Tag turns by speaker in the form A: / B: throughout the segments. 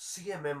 A: CMM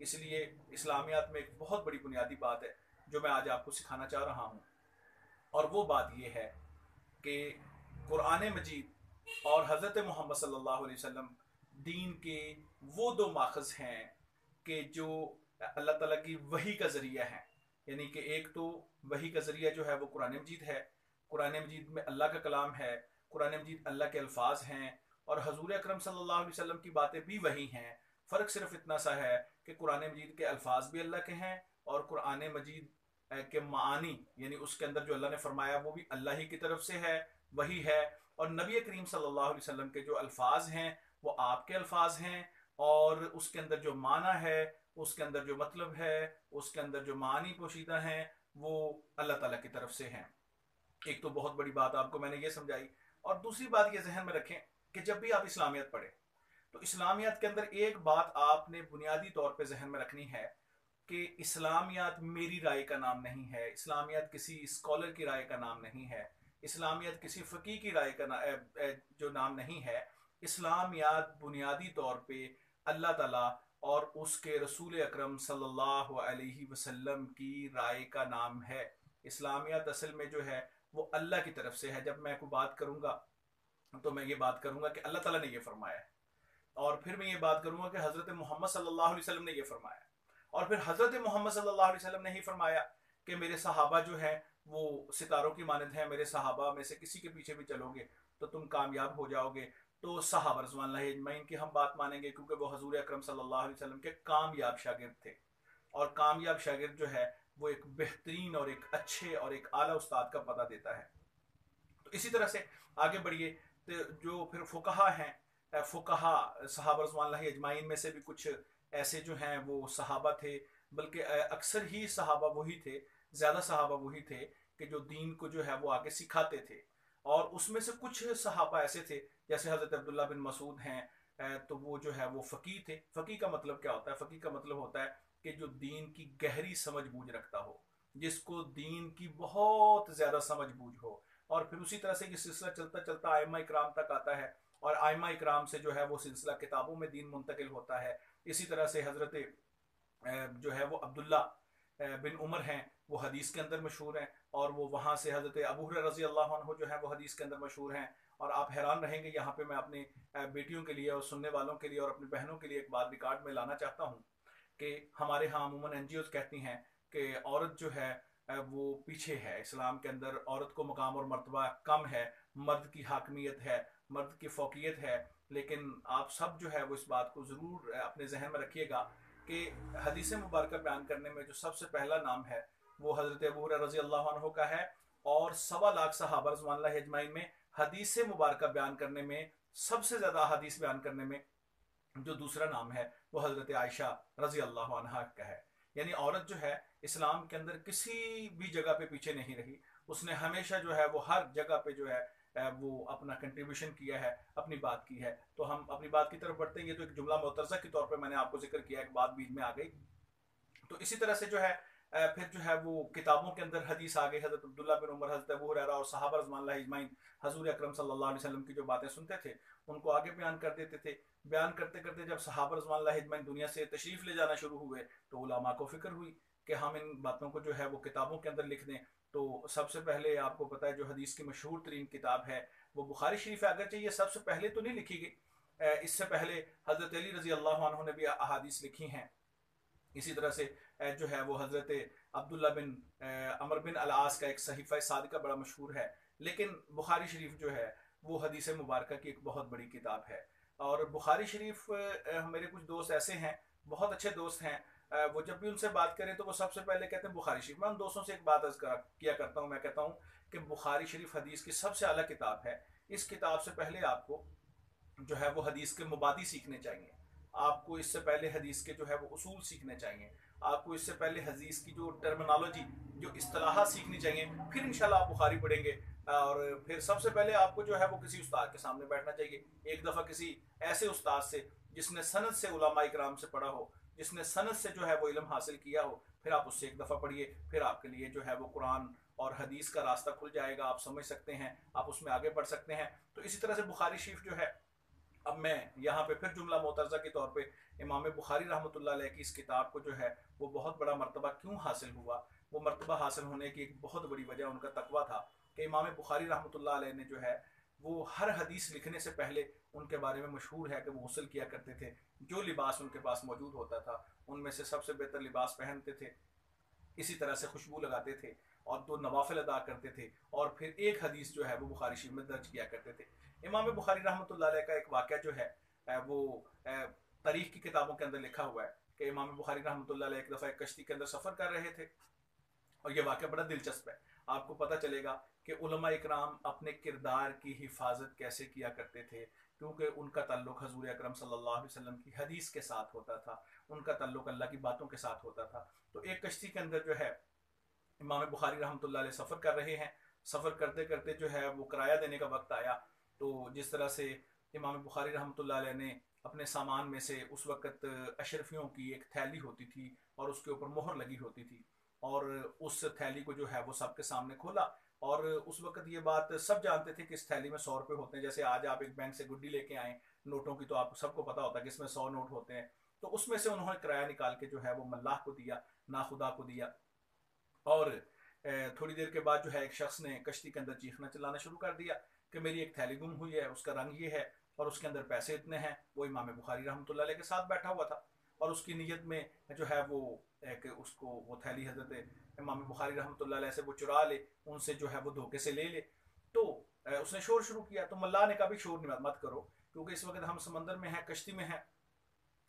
B: اس لیے اسلامیات میں ایک بہت بڑی بنیادی بات ہے جو میں آج آپ کو سکھانا چاہ رہا ہوں، اور وہ بات یہ ہے کہ قرآن مجید اور حضرت محمد صلی اللہ علیہ وسلم دین کے وہ دو ماخذ ہیں کہ جو اللہ تعالیٰ کی وحی کا ذریعہ ہیں. یعنی کہ ایک تو وحی کا ذریعہ جو ہے وہ قرآن مجید ہے، قرآن مجید میں اللہ کا کلام ہے، قرآن مجید اللہ کے الفاظ ہیں، اور حضور اکرم صلی اللہ علیہ وسلم کی باتیں بھی وحی ہیں. فرق صرف اتنا سا ہے کہ قرآن مجید کے الفاظ بھی اللہ کے ہیں، اور قرآن مجید کے معانی یعنی اس کے اندر جو اللہ نے فرمایا وہ بھی اللہ ہی کی طرف سے ہے، وہی ہے. اور نبی کریم صلی اللہ علیہ وسلم کے جو الفاظ ہیں وہ آپ کے الفاظ ہیں، اور اس کے اندر جو معنی ہے، اس کے اندر جو مطلب ہے، اس کے اندر جو معانی پوشیدہ ہیں وہ اللہ تعالیٰ کی طرف سے ہیں. ایک تو بہت بڑی بات آپ کو میں نے یہ سمجھائی. اور دوسری بات یہ ذہن میں رکھیں کہ جب بھی آپ اسلامیات پڑھیں تو اسلامیات کے اندر ایک بات آپ نے بنیادی طور پہ ذہن میں رکھنی ہے کہ اسلامیات میری رائے کا نام نہیں ہے، اسلامیات کسی اسکالر کی رائے کا نام نہیں ہے، اسلامیات کسی فقی کی رائے کا جو نام نہیں ہے. اسلامیات بنیادی طور پہ اللہ تعالیٰ اور اس کے رسول اکرم صلی اللہ علیہ وسلم کی رائے کا نام ہے. اسلامیات اصل میں جو ہے وہ اللہ کی طرف سے ہے. جب میں کوئی بات کروں گا تو میں یہ بات کروں گا کہ اللہ تعالیٰ نے یہ فرمایا ہے، اور پھر میں یہ بات کروں گا کہ حضرت محمد صلی اللہ علیہ وسلم نے یہ فرمایا ہے، اور پھر حضرت محمد صلی اللہ علیہ وسلم نے ہی فرمایا کہ میرے صحابہ جو ہیں وہ ستاروں کی مانند ہیں، میرے صحابہ میں سے کسی کے پیچھے بھی چلو گے تو تم کامیاب ہو جاؤ گے. تو صحابہ رضوان اللہ اجمعین کی ہم بات مانیں گے کیونکہ وہ حضور اکرم صلی اللہ علیہ وسلم کے کامیاب شاگرد تھے، اور کامیاب شاگرد جو ہے وہ ایک بہترین اور ایک اچھے اور ایک اعلیٰ استاد کا پتہ دیتا ہے. تو اسی طرح سے آگے بڑھیے. جو پھر فقہا ہیں، فقہا صحابہ رضوان اللہ اجمعین میں سے بھی کچھ ایسے جو ہیں وہ صحابہ تھے، بلکہ اکثر ہی صحابہ وہی تھے، زیادہ صحابہ وہی تھے کہ جو دین کو جو ہے وہ آگے سکھاتے تھے. اور اس میں سے کچھ صحابہ ایسے تھے جیسے حضرت عبداللہ بن مسعود ہیں، تو وہ جو ہے وہ فقیہ تھے. فقیہ کا مطلب کیا ہوتا ہے؟ فقیہ کا مطلب ہوتا ہے کہ جو دین کی گہری سمجھ بوجھ رکھتا ہو، جس کو دین کی بہت زیادہ سمجھ بوجھ ہو. اور پھر اسی طرح سے یہ سلسلہ چلتا چلتا ائمہ اکرام تک آتا ہے، اور ائمہ اکرام سے جو ہے وہ سلسلہ کتابوں میں دین منتقل ہوتا ہے. اسی طرح سے حضرت جو ہے وہ عبداللہ بن عمر ہیں، وہ حدیث کے اندر مشہور ہیں، اور وہ وہاں سے حضرت ابو ہریرہ رضی اللہ عنہ جو ہے وہ حدیث کے اندر مشہور ہیں. اور آپ حیران رہیں گے، یہاں پہ میں اپنی بیٹیوں کے لیے اور سننے والوں کے لیے اور اپنی بہنوں کے لیے ایک بات ریکارڈ میں لانا چاہتا ہوں کہ ہمارے ہاں عموماً این جی اوز کہتی ہیں کہ عورت جو ہے وہ پیچھے ہے. اسلام کے اندر عورت کو مقام اور مرتبہ کم ہے، مرد کی حاکمیت ہے، مرد کی فوقیت ہے. لیکن آپ سب جو ہے وہ اس بات کو ضرور اپنے ذہن میں رکھیے گا کہ حدیث مبارکہ بیان کرنے میں جو سب سے پہلا نام ہے وہ حضرت ابو ہریرہ رضی اللہ عنہ کا ہے، اور 1.25 صحابہ رضوان اللہ اجمعین میں حدیث مبارکہ بیان کرنے میں، سب سے زیادہ حدیث بیان کرنے میں جو دوسرا نام ہے وہ حضرت عائشہ رضی اللہ عنہا کا ہے. یعنی عورت جو ہے اسلام کے اندر کسی بھی جگہ پہ پیچھے نہیں رہی، اس نے ہمیشہ جو ہے وہ ہر جگہ پہ جو ہے وہ اپنا کنٹریبیوشن کیا ہے، اپنی بات کی ہے. تو ہم اپنی بات کی طرف بڑھتے ہیں. یہ تو ایک جملہ معترضہ کے طور پہ میں نے آپ کو ذکر کیا، ایک بات بیچ میں آ گئی. تو اسی طرح سے جو ہے پھر جو ہے وہ کتابوں کے اندر حدیث آ گئی. حضرت عبداللہ بن عمر، حضرت ابو ہریرہ اور صحابہ رضوان اللہ اجمعین حضور اکرم صلی اللہ علیہ وسلم کی جو باتیں سنتے تھے ان کو آگے بیان کر دیتے تھے. بیان کرتے کرتے جب صحابہ رضوان اللہ اجمعین دنیا سے تشریف لے جانا شروع ہوئے تو علماء کو فکر ہوئی کہ ہم ان باتوں کو جو ہے وہ کتابوں کے اندر لکھ دیں. تو سب سے پہلے آپ کو پتہ ہے جو حدیث کی مشہور ترین کتاب ہے وہ بخاری شریف ہے. اگرچہ یہ سب سے پہلے تو نہیں لکھی گئی، اس سے پہلے حضرت علی رضی اللہ عنہ نے بھی احادیث لکھی ہیں. اسی طرح سے جو ہے وہ حضرت عبداللہ بن عمر بن العاص کا ایک صحیفہ صادقہ بڑا مشہور ہے. لیکن بخاری شریف جو ہے وہ حدیث مبارکہ کی ایک بہت بڑی کتاب ہے. اور بخاری شریف میرے کچھ دوست ایسے ہیں، بہت اچھے دوست ہیں، وہ جب بھی ان سے بات کریں تو وہ سب سے پہلے کہتے ہیں بخاری شریف. میں ان دوستوں سے ایک بات عرض کیا کرتا ہوں، میں کہتا ہوں کہ بخاری شریف حدیث کی سب سے اعلیٰ کتاب ہے. اس کتاب سے پہلے آپ کو جو ہے وہ حدیث کے مبادی سیکھنے چاہیے، آپ کو اس سے پہلے حدیث کے جو ہے وہ اصول سیکھنے چاہیے، آپ کو اس سے پہلے حدیث کی جو ٹرمنالوجی، جو اصطلاحات سیکھنی چاہیے. پھر انشاءاللہ آپ بخاری پڑھیں گے. اور پھر سب سے پہلے آپ کو جو ہے وہ کسی استاد کے سامنے بیٹھنا چاہیے. ایک دفعہ کسی ایسے استاد سے جس نے سند سے علماء اکرام سے پڑھا ہو، جس نے سند سے جو ہے وہ علم حاصل کیا ہو، پھر آپ اس سے ایک دفعہ پڑھیے. پھر آپ کے لیے جو ہے وہ قرآن اور حدیث کا راستہ کھل جائے گا، آپ سمجھ سکتے ہیں، آپ اس میں آگے بڑھ سکتے ہیں. تو اسی طرح سے بخاری شریف جو ہے اب میں یہاں پہ پھر جملہ معترضہ کے طور پہ امام بخاری رحمۃ اللہ علیہ کی اس کتاب کو جو ہے وہ بہت بڑا مرتبہ کیوں حاصل ہوا، وہ مرتبہ حاصل ہونے کی ایک بہت بڑی وجہ ان کا تقویٰ تھا کہ امام بخاری رحمۃ اللہ علیہ نے جو ہے وہ ہر حدیث لکھنے سے پہلے ان کے بارے میں مشہور ہے کہ وہ غسل کیا کرتے تھے، جو لباس ان کے پاس موجود ہوتا تھا ان میں سے سب سے بہتر لباس پہنتے تھے، اسی طرح سے خوشبو لگاتے تھے اور دو نوافل ادا کرتے تھے، اور پھر ایک حدیث جو ہے وہ بخاری شریف میں درج کیا کرتے تھے۔ امام بخاری رحمۃ اللہ علیہ کا ایک واقعہ جو ہے وہ تاریخ کی کتابوں کے اندر لکھا ہوا ہے کہ امام بخاری رحمۃ اللہ علیہ ایک دفعہ ایک کشتی کے اندر سفر کر رہے تھے، اور یہ واقعہ بڑا دلچسپ ہے۔ آپ کو پتہ چلے گا کہ علماء اکرام اپنے کردار کی حفاظت کیسے کیا کرتے تھے، کیونکہ ان کا تعلق حضور اکرم صلی اللہ علیہ وسلم کی حدیث کے ساتھ ہوتا تھا، ان کا تعلق اللہ کی باتوں کے ساتھ ہوتا تھا۔ تو ایک کشتی کے اندر جو ہے امام بخاری رحمۃ اللہ علیہ سفر کر رہے ہیں، سفر کرتے کرتے جو ہے وہ کرایہ دینے کا وقت آیا، تو جس طرح سے امام بخاری رحمۃ اللہ علیہ نے اپنے سامان میں سے اس وقت اشرفیوں کی ایک تھیلی ہوتی تھی اور اس کے اوپر مہر لگی ہوتی تھی، اور اس تھیلی کو جو ہے وہ سب کے سامنے کھولا، اور اس وقت یہ بات سب جانتے تھے کہ اس تھیلی میں 100 روپے ہوتے ہیں، جیسے آج آپ ایک بینک سے گڈی لے کے آئیں نوٹوں کی تو آپ سب کو پتا ہوتا ہے کہ اس میں 100 نوٹ ہوتے ہیں، تو اس میں سے انہوں نے کرایہ نکال کے جو ہے وہ ملاح کو دیا، ناخدا کو دیا، اور تھوڑی دیر کے بعد جو ہے ایک شخص نے کشتی کے اندر چیخنا چلانا شروع کر دیا کہ میری ایک تھیلی گم ہوئی ہے، اس کا رنگ یہ ہے اور اس کے اندر پیسے اتنے ہیں۔ وہ امام بخاری رحمۃ اللہ علیہ کے ساتھ بیٹھا ہوا تھا، اور اس کی نیت میں جو ہے وہ کہ اس کو وہ تھیلی حضرت امام بخاری رحمۃ اللہ علیہ سے وہ چرا لے، ان سے جو ہے وہ دھوکے سے لے لے، تو اس نے شور شروع کیا، تو ملا نے کہا بھی شور مت کرو، کیونکہ اس وقت ہم سمندر میں ہیں، کشتی میں ہیں،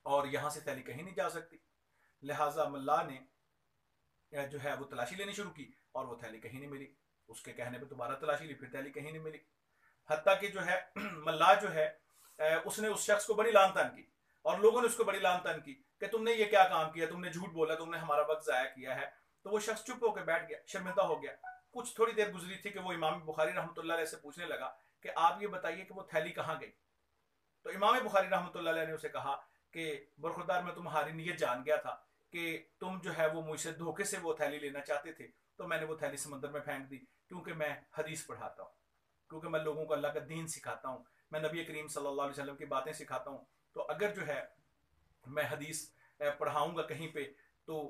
B: اور یہاں سے تھیلی کہیں نہیں جا سکتی۔ لہٰذا ملا نے جو ہے وہ تلاشی لینی شروع کی، اور وہ تھیلی کہیں نہیں ملی، اس کے کہنے پہ دوبارہ تلاشی لی، پھر تھیلی کہیں نہیں ملی، حتیٰ کہ جو ہے ملا جو ہے اس نے اس شخص کو بڑی لان تان کی، اور لوگوں نے اس کو بڑی لان تان کی کہ تم نے یہ کیا کام کیا، تم نے جھوٹ بولا، تم نے ہمارا وقت ضائع کیا ہے۔ تو وہ شخص چپ ہو کے بیٹھ گیا، شرمندہ ہو گیا۔ کچھ تھوڑی دیر گزری تھی کہ وہ امام بخاری رحمۃ اللہ علیہ سے پوچھنے لگا کہ آپ یہ بتائیے کہ وہ تھیلی کہاں گئی؟ تو امام بخاری رحمۃ اللہ علیہ نے اسے کہا کہ برخوردار میں تمہاری نیت جان گیا تھا کہ تم جو ہے وہ مجھ سے دھوکے سے وہ تھیلی لینا چاہتے تھے، تو میں نے وہ تھیلی سمندر میں پھینک دی، کیونکہ میں حدیث پڑھاتا ہوں، کیونکہ میں لوگوں کو اللہ کا دین سکھاتا ہوں، میں نبی کریم صلی اللہ علیہ وسلم کی باتیں سکھاتا ہوں، تو اگر جو ہے میں حدیث پڑھاؤں گا کہیں پہ تو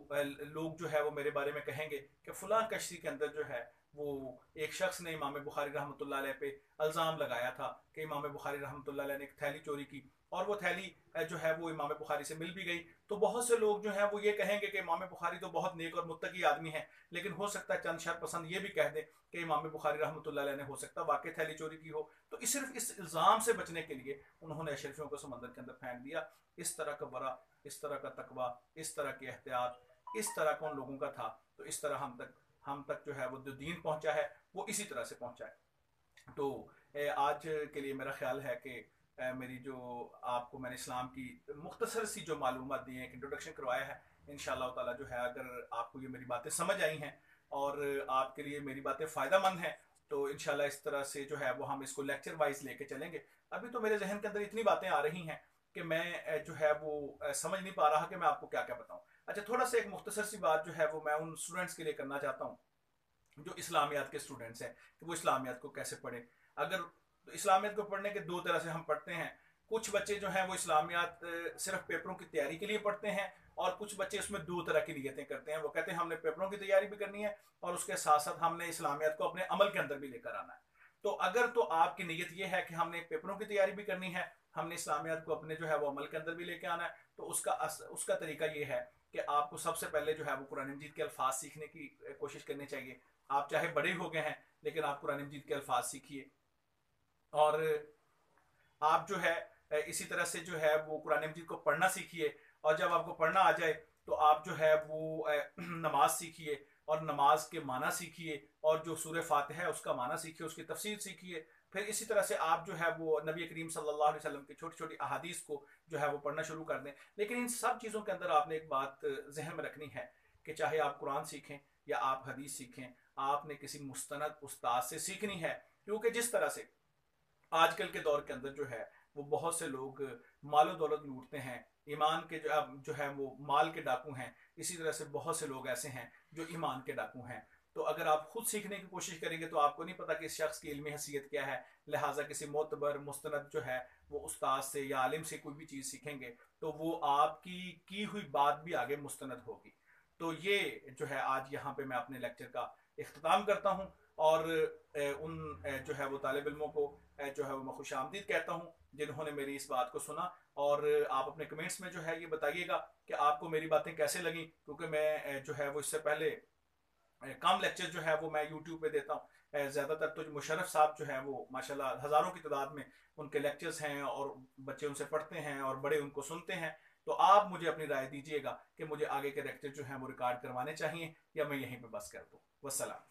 B: لوگ جو ہے وہ میرے بارے میں کہیں گے کہ فلاں کشتی کے اندر جو ہے وہ ایک شخص نے امام بخاری رحمۃ اللہ علیہ پہ الزام لگایا تھا کہ امام بخاری رحمۃ اللہ علیہ نے ایک تھیلی چوری کی، اور وہ تھیلی جو ہے وہ امام بخاری سے مل بھی گئی، تو بہت سے لوگ جو ہیں وہ یہ کہیں گے کہ امام بخاری تو بہت نیک اور متقی آدمی ہے، لیکن ہو سکتا ہے چند شر پسند یہ بھی کہہ دیں کہ امام بخاری رحمۃ اللہ علیہ نے ہو سکتا ہے واقعی تھیلی چوری کی ہو، تو صرف اس الزام سے بچنے کے لیے انہوں نے اشرفیوں کو سمندر کے اندر پھینک دیا۔ اس طرح کا برا، اس طرح کا تقویٰ، اس طرح کی احتیاط، اس طرح کا ان لوگوں کا تھا، تو اس طرح ہم تک جو ہے وہ جو دین پہنچا ہے وہ اسی طرح سے پہنچا ہے۔ تو آج کے لیے میرا خیال ہے کہ میری جو آپ کو میں نے اسلام کی مختصر سی جو معلومات دی ہیں، ایک انٹروڈکشن کروایا ہے، انشاءاللہ تعالی جو ہے اگر آپ کو یہ میری باتیں سمجھ آئی ہیں اور آپ کے لیے میری باتیں فائدہ مند ہیں، تو انشاءاللہ اس طرح سے جو ہے وہ ہم اس کو لیکچر وائز لے کے چلیں گے۔ ابھی تو میرے ذہن کے اندر اتنی باتیں آ رہی ہیں کہ میں جو ہے وہ سمجھ نہیں پا رہا کہ میں آپ کو کیا کیا بتاؤں۔ اچھا، تھوڑا سا ایک مختصر سی بات جو ہے وہ میں ان اسٹوڈنٹس کے لیے کرنا چاہتا ہوں جو اسلامیات کے اسٹوڈنٹس ہیں، کہ وہ اسلامیات کو کیسے پڑھیں۔ اگر اسلامیات کو پڑھنے کے دو طرح سے ہم پڑھتے ہیں، کچھ بچے جو ہیں وہ اسلامیات صرف پیپروں کی تیاری کے لیے پڑھتے ہیں، اور کچھ بچے اس میں دو طرح کی نیتیں کرتے ہیں، وہ کہتے ہیں ہم نے پیپروں کی تیاری بھی کرنی ہے اور اس کے ساتھ ساتھ ہم نے اسلامیات کو اپنے عمل کے اندر بھی لے کر آنا ہے۔ تو اگر تو آپ کی نیت یہ ہے کہ ہم نے پیپروں کی تیاری بھی کرنی ہے، ہم نے اسلامیات کو اپنے جو ہے وہ عمل کے اندر بھی لے کے آنا ہے، تو اس کا طریقہ یہ ہے کہ آپ کو سب سے پہلے جو ہے وہ قرآن مجید کے الفاظ سیکھنے کی کوشش کرنی چاہیے۔ آپ چاہے بڑے ہو گئے ہیں لیکن آپ قرآن مجید کے الفاظ سیکھیے، اور آپ جو ہے اسی طرح سے جو ہے وہ قرآن مجید کو پڑھنا سیکھیے، اور جب آپ کو پڑھنا آ جائے تو آپ جو ہے وہ نماز سیکھیے اور نماز کے معنی سیکھیے، اور جو سورہ فاتحہ ہے اس کا معنی سیکھیے، اس کی تفسیر سیکھیے۔ پھر اسی طرح سے آپ جو ہے وہ نبی کریم صلی اللہ علیہ وسلم کی چھوٹی چھوٹی احادیث کو جو ہے وہ پڑھنا شروع کر دیں۔ لیکن ان سب چیزوں کے اندر آپ نے ایک بات ذہن میں رکھنی ہے کہ چاہے آپ قرآن سیکھیں یا آپ حدیث سیکھیں، آپ نے کسی مستند استاد سے سیکھنی ہے، کیونکہ جس طرح سے آج کل کے دور کے اندر جو ہے وہ بہت سے لوگ مال و دولت لوٹتے ہیں، ایمان کے جو ہے وہ مال کے ڈاکو ہیں، اسی طرح سے بہت سے لوگ ایسے ہیں جو ایمان کے ڈاکو ہیں۔ تو اگر آپ خود سیکھنے کی کوشش کریں گے تو آپ کو نہیں پتا کہ اس شخص کی علمی حیثیت کیا ہے، لہٰذا کسی معتبر مستند جو ہے وہ استاد سے یا عالم سے کوئی بھی چیز سیکھیں گے تو وہ آپ کی ہوئی بات بھی آگے مستند ہوگی۔ تو یہ جو ہے آج یہاں پہ میں اپنے لیکچر کا اختتام کرتا ہوں، اور ان جو ہے وہ طالب علموں کو جو ہے وہ میں خوش آمدید کہتا ہوں جنہوں نے میری اس بات کو سنا، اور آپ اپنے کمنٹس میں جو ہے یہ بتائیے گا کہ آپ کو میری باتیں کیسے لگیں، کیونکہ میں جو ہے وہ اس سے پہلے کام لیکچر جو ہے وہ میں یوٹیوب پہ دیتا ہوں، زیادہ تر تو مشرف صاحب جو ہیں وہ ماشاءاللہ ہزاروں کی تعداد میں ان کے لیکچرز ہیں اور بچے ان سے پڑھتے ہیں اور بڑے ان کو سنتے ہیں۔ تو آپ مجھے اپنی رائے دیجیے گا کہ مجھے آگے کے لیکچر جو ہیں وہ ریکارڈ کروانے چاہیے یا میں یہیں پہ بس کر دوں۔ والسلام۔